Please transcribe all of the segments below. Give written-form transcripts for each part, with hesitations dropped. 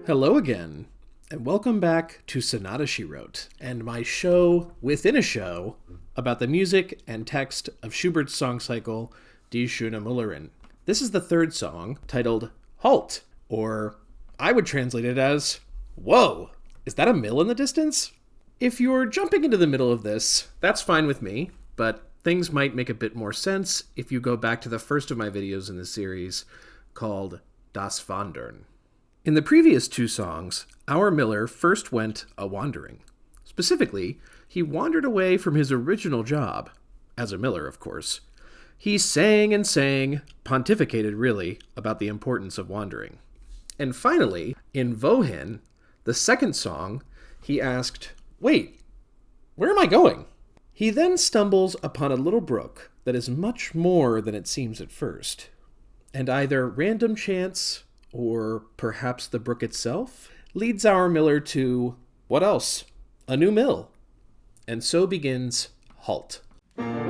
Hello again, and welcome back to Sonata She Wrote, and my show within a show about the music and text of Schubert's song cycle, Die schöne Müllerin. This is the third song, titled Halt, or I would translate it as, Whoa, is that a mill in the distance? If you're jumping into the middle of this, that's fine with me, but things might make a bit more sense if you go back to the first of my videos in the series, called Das Wandern. In the previous two songs, our miller first went a-wandering. Specifically, he wandered away from his original job, as a miller, of course. He sang and sang, pontificated really, about the importance of wandering. And finally, in Wohin, the second song, he asked, wait, where am I going? He then stumbles upon a little brook that is much more than it seems at first. And either random chance, or perhaps the brook itself, leads our miller to, what else? A new mill. And so begins Halt. Eine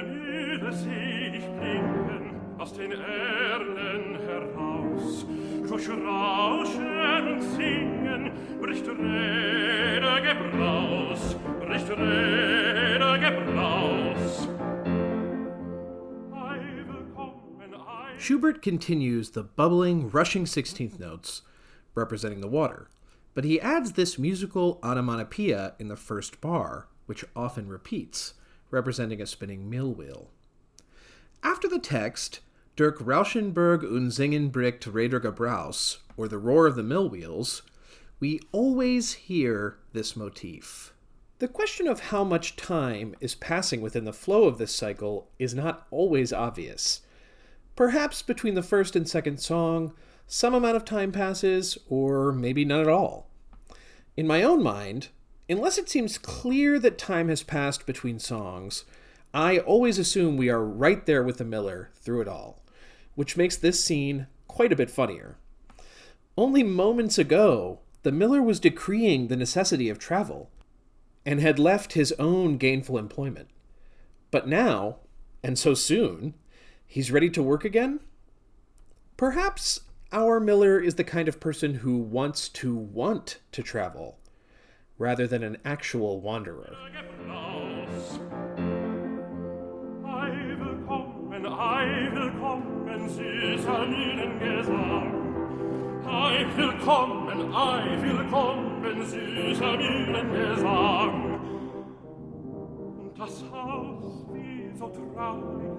Mühle seh ich blinken aus den Erlen heraus. Durch Rauschen und Singen bricht Rede Gebraus, bricht Rede Gebraus. Schubert continues the bubbling, rushing 16th notes, representing the water, but he adds this musical onomatopoeia in the first bar, which often repeats, representing a spinning mill wheel. After the text, Durch Rauschenberg und Singen bricht Reder Gebraus, or the roar of the mill wheels, we always hear this motif. The question of how much time is passing within the flow of this cycle is not always obvious. Perhaps between the first and second song, some amount of time passes, or maybe none at all. In my own mind, unless it seems clear that time has passed between songs, I always assume we are right there with the miller through it all, which makes this scene quite a bit funnier. Only moments ago, the miller was decreeing the necessity of travel, and had left his own gainful employment. But now, and so soon, he's ready to work again? Perhaps our miller is the kind of person who wants to travel, rather than an actual wanderer. Ei, willkommen, süßer Mühlengesang. Ei, willkommen, süßer Mühlengesang. Und das Haus wie so traurig,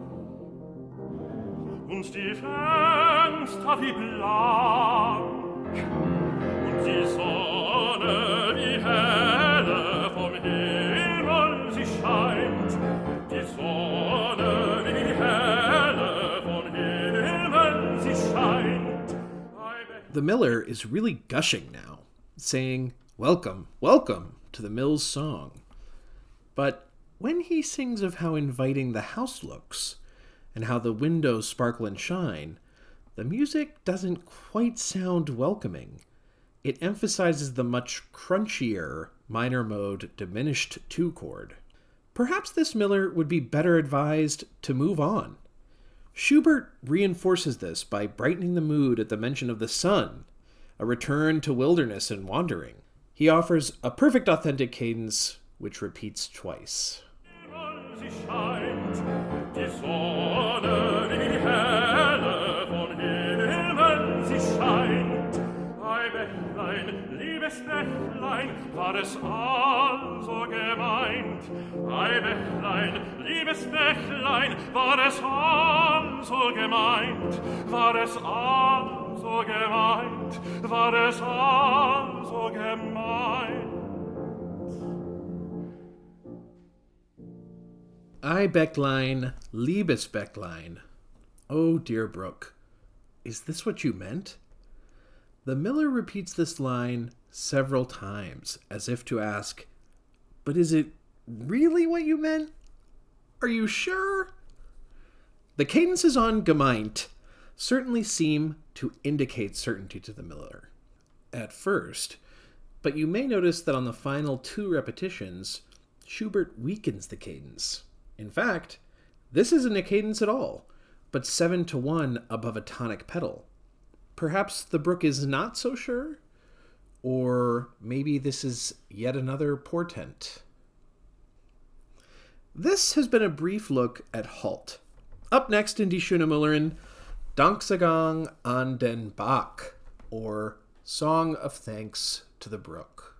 und die Fenster wie blank, und die Sonne wie helle vom Himmel sie scheint, die Sonne wie helle vom Himmel sie scheint. The miller is really gushing now, saying, welcome, welcome to the mill's song. But when he sings of how inviting the house looks, and how the windows sparkle and shine, the music doesn't quite sound welcoming. It emphasizes the much crunchier minor mode diminished 2 chord. Perhaps this miller would be better advised to move on. Schubert reinforces this by brightening the mood at the mention of the sun, a return to wilderness and wandering. He offers a perfect authentic cadence, which repeats twice. Bächlein, war es also gemeint? Ei, Bächlein, liebes Bächlein, war es also gemeint? War es also gemeint? War es also gemeint? Ei, Bächlein, liebes Bächlein. Oh, dear brook, is this what you meant? The miller repeats this line several times, as if to ask, but is it really what you meant? Are you sure? The cadences on gemeint certainly seem to indicate certainty to the miller. At first, but you may notice that on the final 2 repetitions, Schubert weakens the cadence. In fact, this isn't a cadence at all, but 7/1 above a tonic pedal. Perhaps the brook is not so sure? Or maybe this is yet another portent. This has been a brief look at Halt. Up next in Die schöne Müllerin, Danksagung an den Bach, or Song of Thanks to the Brook.